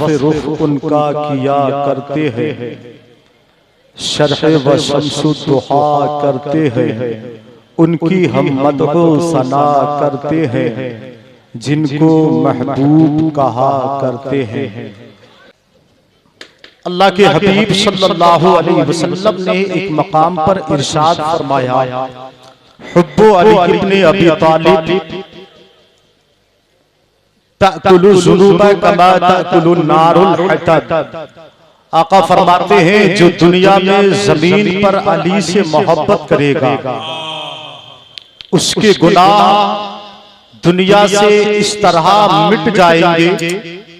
वस्फ़ रुख उनका किया करते हैं, शरह व शम्सु दुहा करते हैं, उनकी हम मदहो सना करते हैं, जिनको महबूब कहा करते हैं। अल्लाह के हबीब सल्लल्लाहु अलैहि वसल्लम ने एक मकाम पर इरशाद फरमाया, हुब्बु अली इब्ने अबी तालिब ताकुलु ज़ुनूब कमा ताकुलु नारुल हतब। आका फरमाते हैं, जो दुनिया में जमीन पर अली से मोहब्बत करेगा उसके गुनाह दुनिया से इस तरह मिट जाएंगे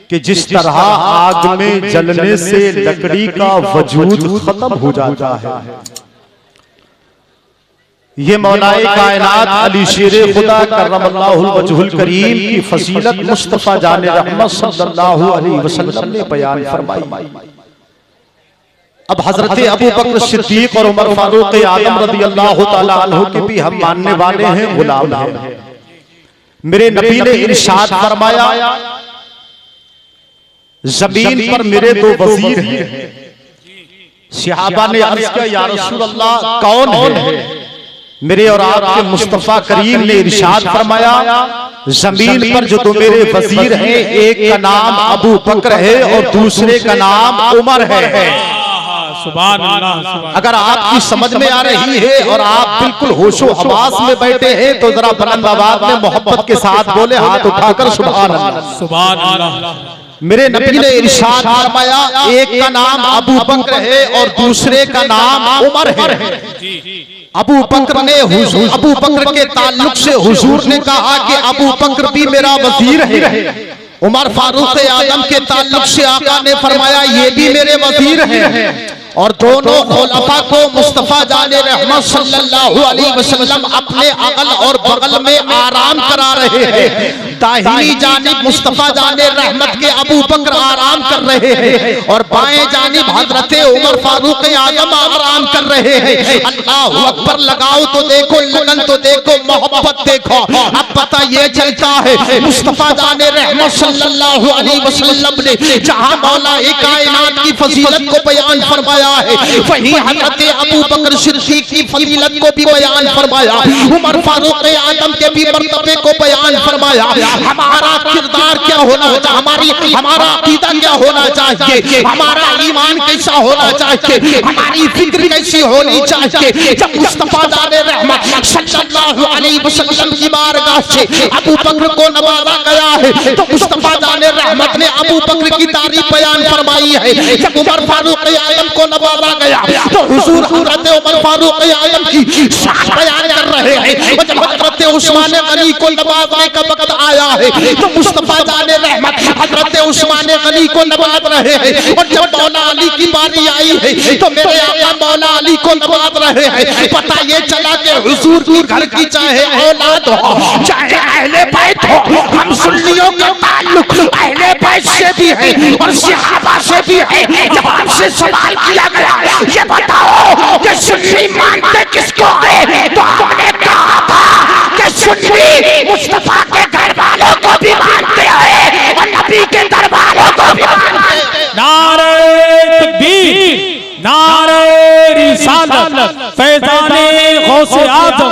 कि जिस तरह आग में जलने से लकड़ी का वजूद खत्म हो जाता है। ये मौलाए कायनात अली शेरे खुदा करमल्लाहुल वजहुल करीम की फजीलत मुस्तफा जाने रहमत सल्लल्लाहु अलैहि वसल्लम ने बयान फरमाई। अब हजरत अबू बकर सिद्दीक और उमर फारूक आजम रज़ियल्लाहु ताला अन्हु के भी हम मानने वाले हैं, गुलाम हैं। मेरे नबी ने इरशाद फरमाया, जमीन पर मेरे दो वजीर हैं। सहाबा ने अर्ज किया, या रसूल अल्लाह कौन है? मेरे और आपके मुस्तफा करीम ने इरशाद फरमाया, जमीन पर जो दो मेरे वजीर हैं, एक का नाम अबू बकर है और दूसरे का नाम उमर है। सुभान अल्लाह। अगर आपकी समझ में आ रही है और आप बिल्कुल होशो हवास में बैठे हैं तो जरा बुलंद आवाज में मोहब्बत के साथ बोले, हाथ उठाकर सुभान अल्लाह। सुभान अल्लाह। मेरे नबी ने इरशाद फरमाया, एक का नाम अबू बकर है और दूसरे का नाम उमर है। अबू बकर के ताल्लुक से हुजूर ने कहा कि अबू बकर भी मेरा वजीर है। उमर फारूक आजम के ताल्लुक से आका ने फरमाया, ये भी मेरे वजीर हैं। और दोनों खुलफा को मुस्तफा जाने रहमत सल्लल्लाहु अलैहि वसल्लम अपने अगल और बगल में आराम करा रहे हैं। दाहिनी जानिब मुस्तफा जाने रहमत के अबू बकर आराम कर रहे हैं और बाएं जानिब हजरत उमर फारूक आजम आराम कर रहे हैं। अल्लाहु अकबर लगाओ तो देखो, लगन तो देखो, मोहब्बत देखो। अब पता ये चलता है, मुस्तफा जाने रहमत सल्लल्लाहु अलैहि वसल्लम ने जहां मौलाए कायनात की फजीलत को बयान फरमाया है, वहीं हजरत अबू बकर सिद्दीक की फजीलत को भी बयान फरमाया, उमर फारूक आजम के भी मर्तबे को बयान फरमाया। हमारा किरदार क्या होना चाहिए, हमारा अकीदा क्या होना चाहिए, हमारा ईमान कैसा होना चाहिए, हमारी फिक्र कैसी होनी चाहिए। जब मुस्तफा जाने रहमत सल्लल्लाहु अलैहि वसल्लम की बारगाह से अबू बकर को नवाजा गया है तो मुस्तफा जाने रहमत ने अबू बकर की तारीफ बयान फरमाई है। जब उमर फारूक आजम को नवाजा गया तो हुजूर हजरत उमर फारूक आजम की शान बयान कर रहे हैं। और जब हजरत उस्मान गनी को नवाजने का वक्त आया है तो मुस्तफा जाने रहमत हजरत उस्मान गनी को नवाज रहे हैं। और जब मौला अली की बारी आई है तो मेरे आका मौला अली को नवाज रहे हैं। पता ये चला कि हुजूर की घर की चाहे औलाद हो, चाहे अहले बैत हो, हम सुन्नियों का ताल्लुक अहले बैत से भी है और सहाबा से भी है। जब हमसे सवाल किया गया, ये बताओ कि सुन्नी मानते किसको है, तो हमने कहा था कि सुन्नी मुस्तफा के घर वालों को भी मानते हैं और नबी के दरबारों को भी मानते हैं। नारे तकबीर, नारे रिसालत, फैज़ाने गौसे आज़म,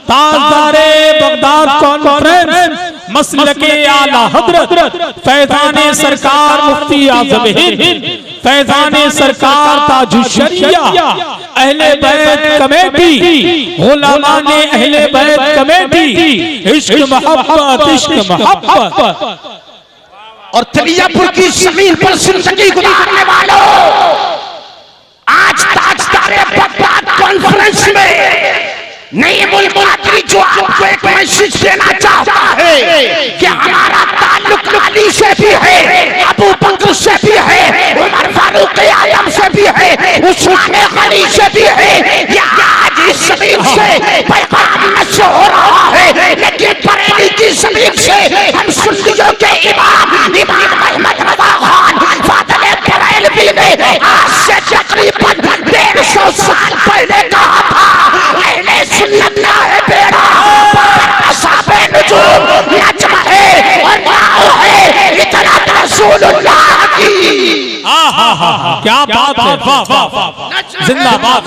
ताजदारे बगदाद कॉन्फ्रेंस, मसलके आला हजरत, फैज़ाने सरकार मुफ्ती आज़म हिंद, फैज़ाने सरकार ताजुश्शरिया, अहले बैत कमेटी, उलमाने अहले बैत कमेटी, इश्क मोहब्बत, इश्क मोहब्बत। और तलियापुर की जमीन पर जिंदगी गुजारने वालों, आज ताजदारे बगदाद कॉन्फ्रेंस में नईमुल कादरी जो आपको एक मैसेज देना चाहता है कि हमारा ताल्लुक अली से भी है, अबू बकर से भी है, उमर फारूक आजम से भी है, उस्मान गनी से भी है। ये आज इस जमीन से पैगाम नशर हो रहा है, लेकिन बरेली की जमीन से हम सुन्नियों के इमाम अहमद रज़ा खान फातिले बरेलवी ने आज से तकरीबन 150 साल पहले कहा था, अहले सुन्नत ना है बेड़ा, साबे नजूम नजम है और नाव है, इतना रसूलुल्लाह क्या बात है, वाह वाह वाह, जिंदाबाद।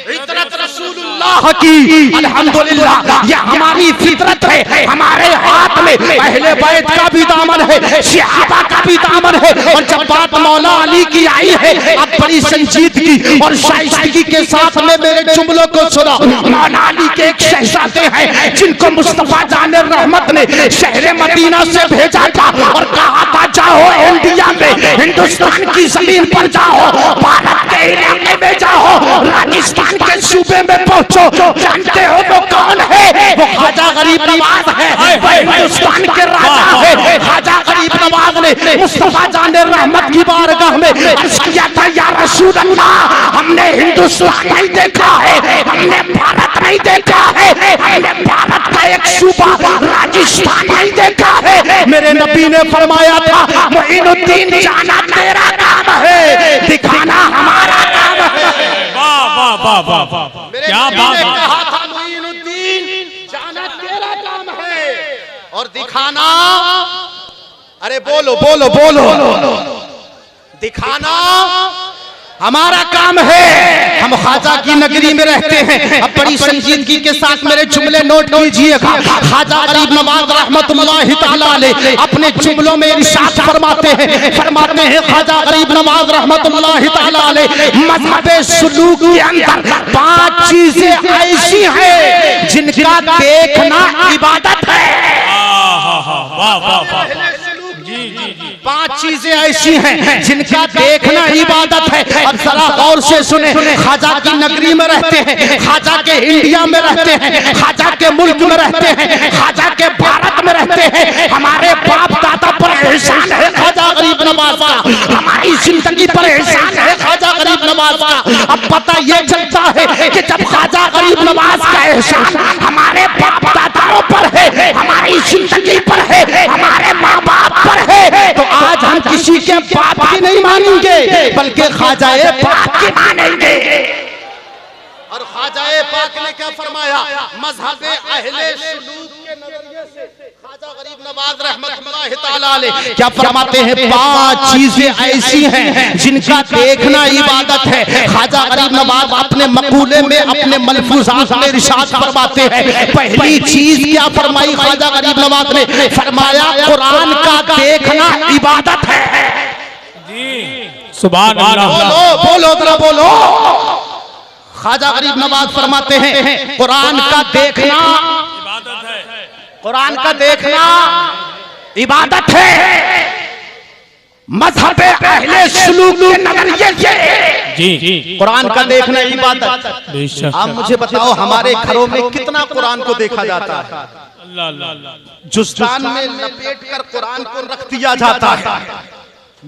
फितरत रसूलुल्लाह की अल्हम्दुलिल्लाह, ये हमारी फितरत है, हमारे हाथ में अहले बैत का भी दामन है, सहाबा का भी दामन है। और जब बात मौला अली की आई है, अब बड़ी संजीदगी और शाइस्तगी के साथ में मेरे जुमलों को सुनो। मौला अली के एक शहजादे हैं जिनको मुस्तफा जाने रहमत ने शहर मदीना से भेजा था और कहा था जाओ इंडिया में, हिंदुस्तान की जमीन पर जाओ, भारत के इलाके में जाओ, राजस्थान के सूबे में पहुंचो। जानते हो वो कौन है? वो ख्वाजा गरीब नवाज है, वो हिंदुस्तान के राजा है। ख्वाजा गरीब नवाज ने मुस्तफा जाने रहमत की बारगाह में अर्ज किया था, या रसूल अल्लाह, हमने हिंदुस्तान नहीं देखा है, हमने भारत नहीं देखा है, हमने भारत का एक सूबा राजस्थान नहीं देखा है। मेरे नबी ने फरमाया था, मोइनुद्दीन जाना तेरा काम है, दिखाना हमारा काम है। वाह वाह वाह वाह, क्या बात है। कहा था मोइनुद्दीन जाना तेरा काम है और दिखाना, अरे बोलो बोलो बोलो, दिखाना हमारा काम है। हम ख्वाजा की नगरी में रहते हैं। अब बड़ी संजीदगी के साथ मेरे जुमले नोट कीजिएगा। ख्वाजा गरीब नवाज रहमतुल्लाहि तआला अलैह अपने जुमलों में इरशाद फरमाते हैं ख्वाजा गरीब नवाज रहमतुल्लाहि तआला अलैह, मज़हब सुलूक के अंदर 5 चीजें ऐसी हैं जिनका देखना इबादत है। वाह वाह वाह, जी जी जी, 5 चीजें ऐसी हैं जिनका देखना इबादत है। अब जरा गौर से सुने, ख्वाजा की नगरी में रहते हैं, ख्वाजा के इंडिया में रहते हैं, ख्वाजा के मुल्क में रहते हैं, ख्वाजा के भारत में रहते हैं। हमारे बाप दादा पर एहसान है ख्वाजा गरीब नवाज का, हमारी जिंदगी पर एहसान है ख्वाजा गरीब नवाज का। अब पता ये चलता है कि जब ख्वाजा गरीब नवाज का एहसान हमारे बाप दादाओं पर है, हमारी जिंदगी पर है, हमारे माँ बाप पर है, तो आज हम किसी के बाप की नहीं मानेंगे बल्कि ख्वाजाए पाक की मानेंगे। और ख्वाजाए पाक ने क्या फरमाया? मजहब अहले सुलूक के नजरिए से ख्वाजा गरीब नवाज रहमतुल्लाहि तआला अलैह क्या फरमाते हैं? 5 चीजें ऐसी हैं जिनका देखना इबादत है। ख्वाजा गरीब नवाज अपने मकूले में, अपने मलफूजात में इरशाद फरमाते हैं। पहली चीज क्या फरमाई ख्वाजा गरीब नवाज ने? फरमाया कुरान का देखना इबादत है। सुभान अल्लाह, बोलो बोलो जरा बोलो। ख्वाजा गरीब नवाज फरमाते हैं कुरान का देखना इबादत है, कुरान का देखना इबादत है। मजहब अहले सुलूक के नजरिए से जी कुरान का देखना इबादत। बेशक। आप मुझे बताओ हमारे घरों में कितना कुरान को देखा जाता है? अल्लाह अल्लाह, जुस्तान में लपेट कर कुरान को रख दिया जाता है।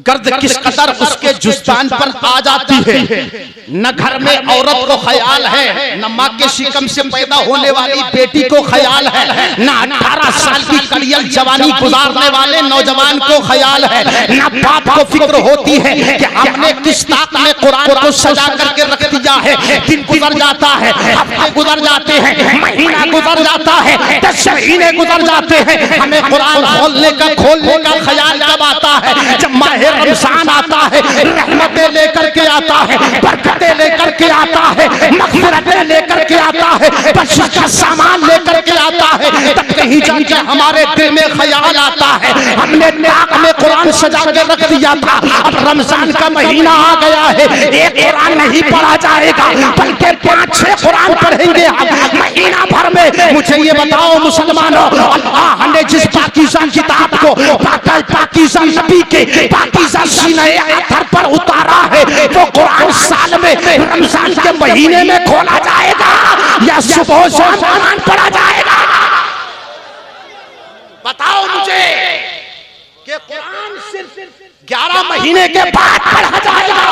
गर्द किस कदर उसके जुस्तान पर आ जाती है। न घर में औरत को ख्याल है, न माँ के शिकम से पैदा होने वाली बेटी को ख्याल है, न 18 साल की कलियल जवानी गुजारने वाले नौजवान को ख्याल है, न बाप को फिक्र होती है कि हमने किस ताक में कुरान को सजा करके रख दिया है। दिन गुजर जाता है, हफ्ते गुजर जाते हैं, महीना गुजर जाता है, 10 महीने गुजर जाते हैं, हमें कुरान खोलने का ख्याल कब आता है? जब माह रमजान आता है, रहमतें लेकर के आता है, बरकतें लेकर के आता है, मग़फ़िरतें लेकर के आता है, बख्शिश का सामान लेकर के आता है, तब कहीं जाके हमारे दिल में ख्याल आता है हमने ताक में कुरान सजा के रख दिया था। अब रमजान का महीना आ गया है, एक कुरान नहीं पढ़ा जाएगा बल्कि 5-6 कुरान पढ़ेंगे हम महीना भर में। मुझे ये बताओ मुसलमानों, अल्लाह ने जिस पाकीज़ा किताब को पाकीज़ा नबी के पाकीज़ा सीने अत्थर पर उतारा है, वो कुरान साल में रमजान के महीने में खोला जाएगा या सुबह शाम कुरान पढ़ा जाएगा? बताओ मुझे कि कुरान सिर्फ 11 महीने के बाद पढ़ा जाएगा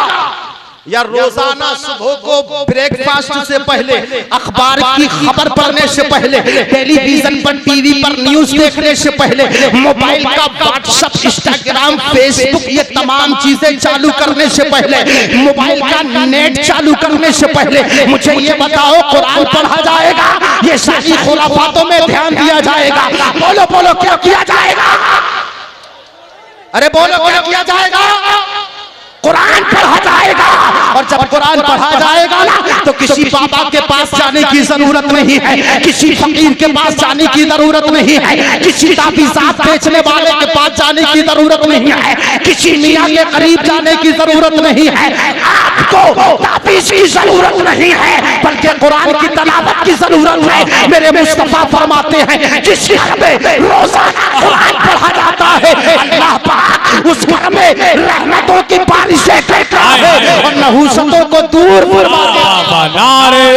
या रोजाना सुबह को ब्रेकफास्ट से पहले, अखबार की खबर पढ़ने से पहले, टेलीविजन पर, टीवी पर न्यूज देखने से पहले, मोबाइल का व्हाट्सएप, इंस्टाग्राम, फेसबुक, ये तमाम चीजें चालू करने से पहले, मोबाइल का नेट चालू करने से पहले मुझे ये बताओ कुरान पढ़ा जाएगा? ये सारी खुराफातों में ध्यान दिया जाएगा? बोलो बोलो क्या किया जाएगा? अरे बोलो क्या किया जाएगा? जब कुरान पढ़ा जाएगा ना तो किसी बाबा के पास जाने की जरूरत नहीं है, किसी फकीर के पास जाने की जरूरत नहीं है, किसी ताबीज़ात बेचने वाले के पास जाने की जरूरत नहीं है, किसी मियां के करीब जाने की जरूरत नहीं है। आपको ताबीज़ की जरूरत नहीं है, बल्कि कुरान की तिलावत की जरूरत है। मेरे मुस्तफा फरमाते हैं जिस घर में रोजाना कुरान पढ़ा जाता है अल्लाह पाक उस घर में रहमतों की बारिशें करता है और नहुसतों को दूर फरमाता है।